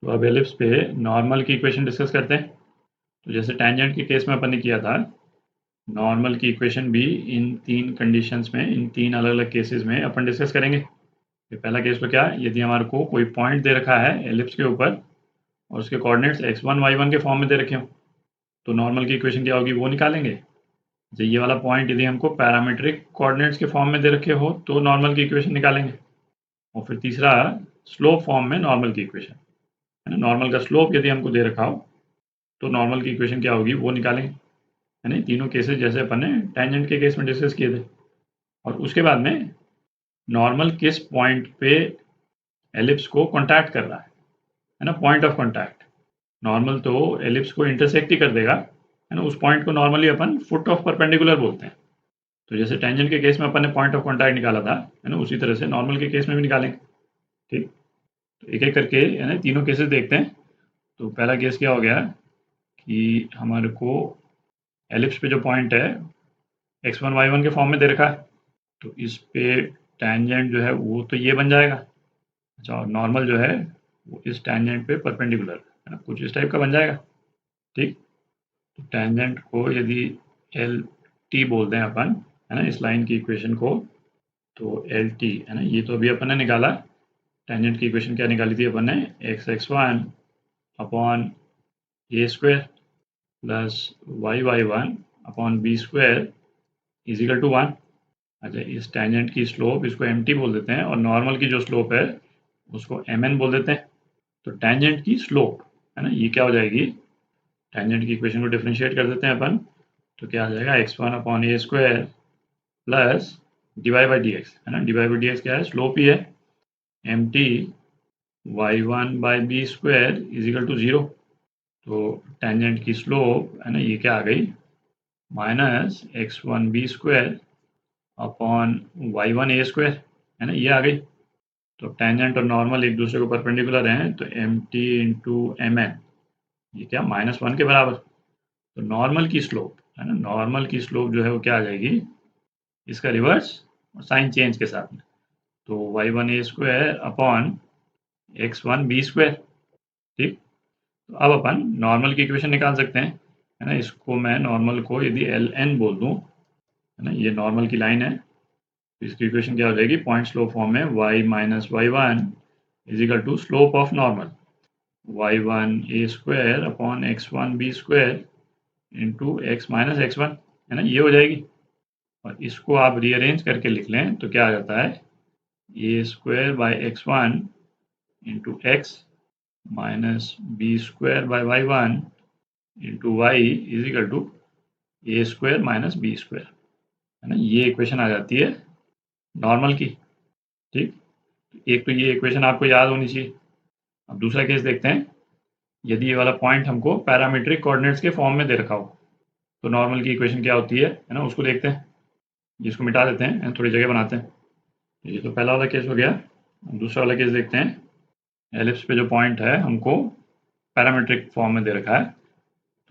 तो अब एलिप्स पे नॉर्मल की इक्वेशन डिस्कस करते हैं। तो जैसे टेंजेंट के केस में अपन ने किया था, नॉर्मल की इक्वेशन भी इन 3 कंडीशंस में, इन 3 अलग-अलग केसेस में अपन डिस्कस करेंगे। ये पहला केस तो क्या है, यदि हमारे को कोई पॉइंट दे रखा है एलिप्स के ऊपर और उसके कोऑर्डिनेट्स x1 y1 के फॉर्म में दे रखे हो, तो नॉर्मल की इक्वेशन क्या होगी वो निकालेंगे। तो ये वाला पॉइंट यदि हमको पैरामीट्रिक कोऑर्डिनेट्स के फॉर्म में दे रखे हो तो नॉर्मल की इक्वेशन निकालेंगे। और फिर तीसरा, स्लोप फॉर्म में नॉर्मल की इक्वेशन, है ना, नॉर्मल का स्लोप यदि हमको दे रखा हो तो नॉर्मल की इक्वेशन क्या होगी वो निकालेंगे, है ना। तीनों केसेस जैसे अपन ने टेंजेंट के केस में डिस्कस किए थे। और उसके बाद में नॉर्मल किस पॉइंट पे एलिप्स को कॉन्टैक्ट कर रहा है ना, पॉइंट ऑफ कॉन्टैक्ट। नॉर्मल तो एलिप्स को इंटरसेक्ट ही कर देगा, है ना, उस पॉइंट को normally upon foot of perpendicular बोलते हैं। तो जैसे टेंजेंट के केस में अपन ने पॉइंट ऑफ कॉन्टैक्ट निकाला था, है ना, उसी तरह से नॉर्मल के केस में भी निकालेंगे। ठीक, तो एक एक करके, है ना, तीनों केसेस देखते हैं। तो पहला केस क्या हो गया कि हमारे को एलिप्स पे जो पॉइंट है x1 y1 के फॉर्म में दे रखा है, तो इस पे टेंजेंट जो है वो तो ये बन जाएगा। अच्छा, और नॉर्मल जो है वो इस टेंजेंट पे परपेंडिकुलर, है ना, कुछ इस टाइप का बन जाएगा। ठीक, तो टेंजेंट को यदि एल टी बोलते हैं अपन, है ना, इस लाइन की इक्वेशन को, तो एल टी, है ना, ये तो अभी अपन ने निकाला। टेंजेंट की इक्वेशन क्या निकाली थी अपन ने, x1 upon a square plus y1 upon b square is equal to 1। अच्छा, इस टेंजेंट की स्लोप इसको एम टी बोल देते हैं और नॉर्मल की जो स्लोप है उसको एम एन बोल देते हैं। तो टेंजेंट की स्लोप, है ना, ये क्या हो जाएगी, टेंजेंट की इक्वेशन को डिफरेंशिएट कर देते हैं अपन, तो क्या आ जाएगा x1 upon a square plus d y by d x, है ना, d y by d x क्या है, स्लोप ही है, m t y1 by b square is equal to 0। तो टेंजेंट की स्लोप, है ना, ये क्या आ गई, minus x1 b square upon y1 a square, है ना, ये आ गई। तो टेंजेंट और नॉर्मल एक दूसरे को परपेंडिकुलर हैं, तो m t into m n, ये क्या -1 के बराबर। तो नॉर्मल की स्लोप, है ना, नॉर्मल की स्लोप जो है वो क्या आ जाएगी, इसका रिवर्स और साइन चेंज के साथ में, तो y1 a square upon x1 b square. ठीक, तो अब अपन नॉर्मल की इक्वेशन निकाल सकते हैं, है ना। इसको मैं नॉर्मल को यदि एल एन बोल दूं, है ना, ये नॉर्मल की लाइन है, तो इसकी इक्वेशन क्या हो जाएगी, पॉइंट स्लोप फॉर्म में y minus y1 is equal to slope of normal y1 a square upon x1 b square into x minus x1, है ना, ये हो जाएगी। और इसको आप रीअरेंज करके लिख लें तो क्या आ जाता है, a square by x1 into x minus b square by y1 into y is equal to a square minus b square, है ना, ये इक्वेशन आ जाती है नॉर्मल की। ठीक, एक तो ये इक्वेशन आपको याद होनी चाहिए। अब दूसरा केस देखते हैं, यदि ये वाला पॉइंट हमको पैरामीट्रिक कोऑर्डिनेट्स के फॉर्म में दे रखा हो तो नॉर्मल की इक्वेशन क्या होती है ना, उसको देखते हैं। जिसको मिटा देते हैं, थोड़ी जगह बनाते हैं। ये तो पहला वाला केस हो गया। दूसरा वाला केस देखते हैं। एलिप्स पे जो पॉइंट है हमको पैरामीट्रिक फॉर्म में दे रखा है,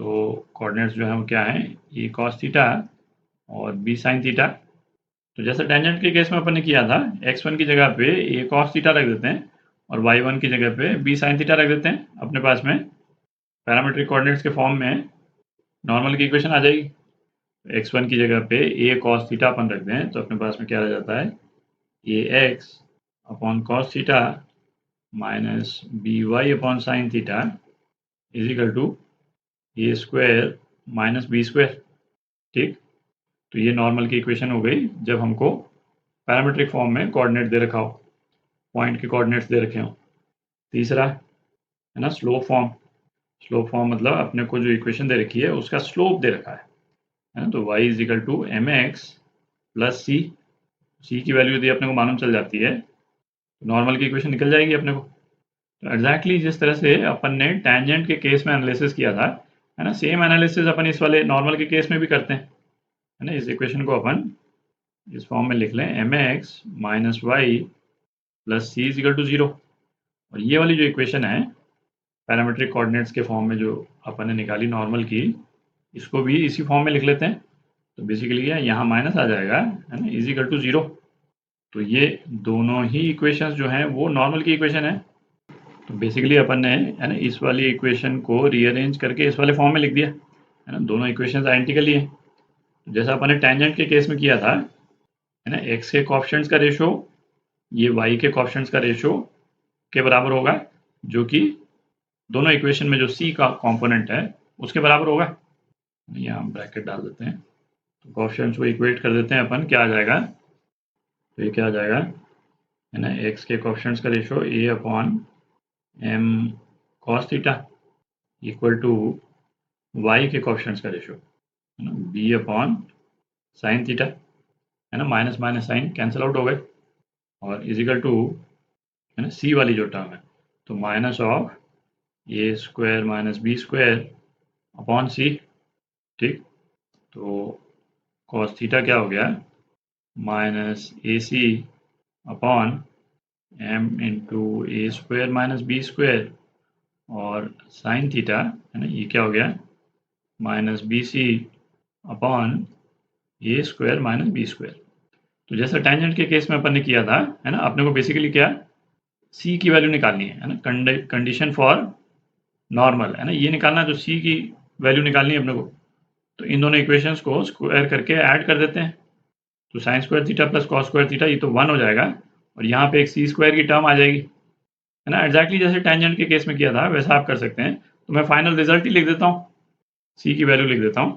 तो कोऑर्डिनेट्स जो है वो क्या है, ए कॉस थीटा और बी साइन थीटा। तो जैसे टेंजेंट के केस में अपन ने किया था, x1 की जगह पे ए कॉस थीटा रख देते हैं और y1 की जगह पे बी साइन थीटा रख देते हैं। अपने पास में पैरामीट्रिक कोऑर्डिनेट्स के फॉर्म में नॉर्मल की इक्वेशन आ जाएगी। x1 की जगह पे ए कॉस थीटा अपन रख दें तो अपने पास में क्या रह जाता है, a x upon cos theta minus b y upon sine theta is equal to a square minus b square. ठीक, तो ये नॉर्मल की इक्वेशन हो गई जब हमको पैरामीट्रिक फॉर्म में कोऑर्डिनेट दे रखा हो, पॉइंट के कोऑर्डिनेट्स दे रखे हों। तीसरा, है ना, स्लोप फॉर्म। स्लोप फॉर्म मतलब अपने को जो इक्वेशन दे रखी है उसका स्लोप दे रखा है ना, तो y is equal to m x plus c. C की वैल्यू यदि अपने को मालूम चल जाती है तो नॉर्मल की इक्वेशन निकल जाएगी अपने को। तो एग्जैक्टली जिस तरह से अपन ने टेंजेंट के केस में एनालिसिस किया था, है ना, सेम एनालिसिस अपन इस वाले नॉर्मल के केस में भी करते हैं, है ना। इस इक्वेशन को अपन इस फॉर्म में लिख लें, m x minus y plus c is equal to 0। और ये वाली जो इक्वेशन है पैरामीट्रिक कोऑर्डिनेट्स के फॉर्म में जो अपन ने निकाली नॉर्मल की, इसको भी इसी फॉर्म में लिख लेते हैं। तो बेसिकली क्या, यहाँ माइनस आ जाएगा, है ना, इज इक्वल टू 0। तो ये दोनों ही इक्वेशंस जो हैं वो नॉर्मल की इक्वेशन है। तो बेसिकली अपन ने है ना इस वाली इक्वेशन को रीअरेंज करके इस वाले फॉर्म में लिख दिया है ना, दोनों इक्वेशंस आइडेंटिकली हैं। तो जैसा अपन ने टेंजेंट के केस में किया था है ना, एक्स के कोएफिशिएंट्स का रेशो ये वाई के कोएफिशिएंट्स का रेशो के बराबर होगा, जो कि दोनों इक्वेशन में जो सी का कंपोनेंट है उसके बराबर होगा। यहाँ हम ब्रैकेट डाल देते हैं, तो कोएफिशिएंट्स को इक्वेट कर देते हैं अपन, क्या आ जाएगा, तो ये क्या आ जाएगा है ना, एक्स के कोएफिशिएंट्स का ratio a upon m cos theta equal to y के कोएफिशिएंट्स का रेशो है ना, बी अपॉन साइन थीटा है ना, minus minus sine cancel out हो गए, और इजिकल टू है ना सी वाली जो टर्म है, तो minus of a square minus b square upon c. ठीक, तो कॉस थीटा क्या हो गया, minus a c upon m into a square minus b square, और साइन थीटा है ना, ये क्या हो गया, minus b c upon a square minus b square. तो जैसा टेंजेंट के केस में अपन ने किया था है ना, अपने को बेसिकली क्या सी की वैल्यू निकालनी है ना, कंडीशन फॉर नॉर्मल है ना, ये निकालना, जो सी की वैल्यू निकालनी है अपने को। तो इन दोनों इक्वेशंस को स्क्वायर करके ऐड कर देते हैं, तो sine square theta plus cos square theta ये तो 1 हो जाएगा, और यहाँ पे एक सी स्क्वायर की टर्म आ जाएगी है ना, एग्जैक्टली जैसे टेंजेंट के केस में किया था वैसा आप कर सकते हैं। तो मैं फाइनल रिजल्ट ही लिख देता हूँ, सी की वैल्यू लिख देता हूँ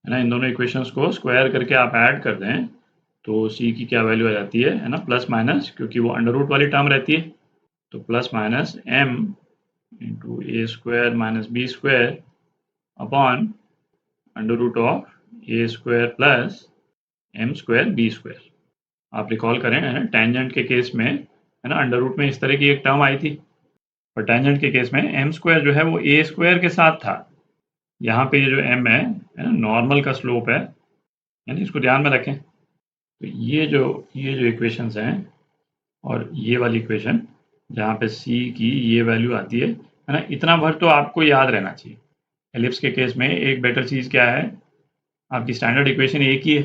है ना, इन दोनों इक्वेशंस को स्क्वायर करके आप ऐड कर दें तो सी की क्या वैल्यू आ जाती है ना, प्लस माइनस, क्योंकि वो अंडर रूट वाली टर्म रहती है, तो plus minus m into a square minus b square upon under root of a square plus m square b square. आप रिकॉल करें है ना, टेंजेंट के केस में है ना अंडर रूट में इस तरह की एक टर्म आई थी, और टेंजेंट के केस में एम स्क्वायर जो है वो ए स्क्वायर के साथ था। यहाँ पे ये जो एम है ना, नॉर्मल का स्लोप है यानी, इसको ध्यान में रखें। तो ये जो इक्वेशंस हैं, और ये वाली इक्वेशन जहाँ पे सी की ये वैल्यू आती है ना, इतना भर तो आपको याद रहना चाहिए। एलिप्स के केस में एक बेटर चीज़ क्या है, आपकी स्टैंडर्ड इक्वेशन एक ही है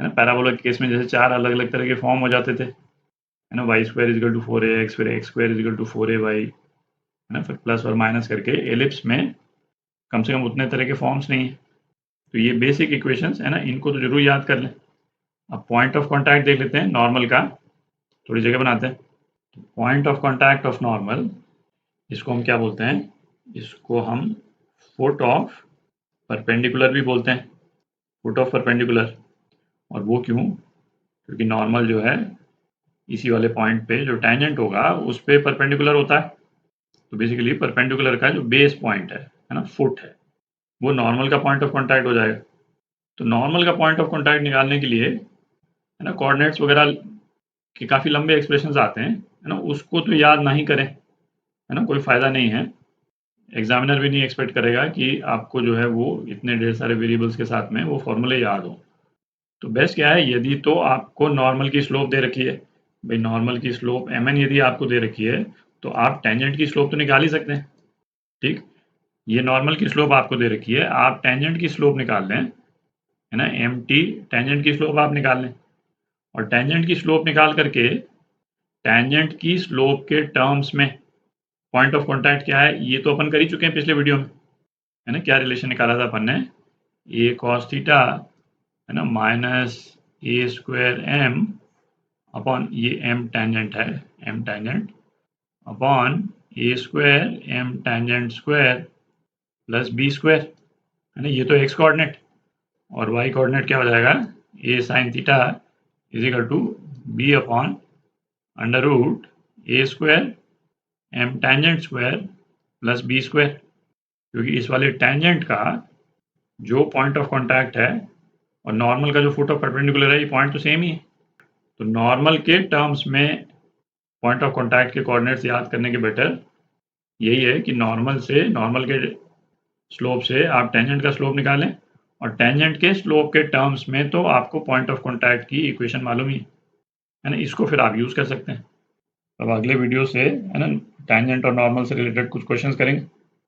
ना, पैराबोला के केस में जैसे 4 अलग अलग तरह के फॉर्म हो जाते थे है ना, Y square is equal to 4ax, फिर x square is equal to 4ay है ना, फिर प्लस और माइनस करके। एलिप्स में कम से कम उतने तरह के फॉर्म्स नहीं है, तो ये बेसिक इक्वेशंस है ना, इनको तो जरूर याद कर लें। अब पॉइंट ऑफ कॉन्टैक्ट देख लेते हैं नॉर्मल का, थोड़ी जगह बनाते हैं। तो point of contact of normal, इसको हम क्या बोलते हैं, इसको हम फुट ऑफ परपेंडिकुलर भी बोलते हैं, फुट ऑफ परपेंडिकुलर। और वो क्यों, क्योंकि नॉर्मल जो है इसी वाले पॉइंट पे जो टेंजेंट होगा उस पे परपेंडिकुलर होता है, तो बेसिकली परपेंडिकुलर का जो बेस पॉइंट है ना, फुट है, वो नॉर्मल का पॉइंट ऑफ कॉन्टैक्ट हो जाएगा। तो नॉर्मल का पॉइंट ऑफ कॉन्टैक्ट निकालने के लिए है ना, कोऑर्डिनेट्स वगैरह के काफ़ी लंबे एक्सप्रेशंस आते हैं है ना, उसको तो याद नहीं करें है ना, कोई फ़ायदा नहीं है। एग्जामिनर भी नहीं एक्सपेक्ट करेगा कि आपको जो है वो इतने ढेर सारे वेरिएबल्स के साथ में वो फॉर्मूले याद हो। तो बेस्ट क्या है, यदि तो आपको नॉर्मल की स्लोप दे रखी है, भाई नॉर्मल की स्लोप mn यदि आपको दे रखी है, तो आप टेंजेंट की स्लोप तो निकाल ही सकते हैं। ठीक, ये नॉर्मल की स्लोप आपको दे रखी है, आप टेंजेंट की स्लोप निकाल लें है ना, mt टेंजेंट की स्लोप आप निकाल लें, और टेंजेंट की स्लोप निकाल करके टेंजेंट की स्लोप के टर्म्स में पॉइंट ऑफ कॉन्टैक्ट क्या है ये तो अपन कर ही चुके हैं पिछले वीडियो में है ना, क्या रिलेशन निकाला था अपन ने, ए कॉस थीटा है ना minus a square m upon, ये एम टेंजेंट है, m tangent upon a square m tangent square plus b square है ना, ये तो एक्स कोऑर्डिनेट, और वाई कोऑर्डिनेट क्या हो जाएगा, a sine theta is equal to b upon under root a square m tangent square plus b square, क्योंकि इस वाले टेंजेंट का जो पॉइंट ऑफ कॉन्टैक्ट है और नॉर्मल का जो फुट ऑफ परपेंडिकुलर है, ये पॉइंट तो सेम ही है। तो नॉर्मल के टर्म्स में पॉइंट ऑफ कॉन्टैक्ट के कोऑर्डिनेट्स याद करने के बेटर यही है कि नॉर्मल के स्लोप से आप टेंजेंट का स्लोप निकालें, और टेंजेंट के स्लोप के टर्म्स में तो आपको पॉइंट ऑफ कॉन्टैक्ट की इक्वेशन मालूम ही है ना, इसको फिर आप यूज़ कर सकते हैं। अब अगले वीडियो से है ना टेंजेंट और नॉर्मल से रिलेटेड कुछ क्वेश्चंस करेंगे।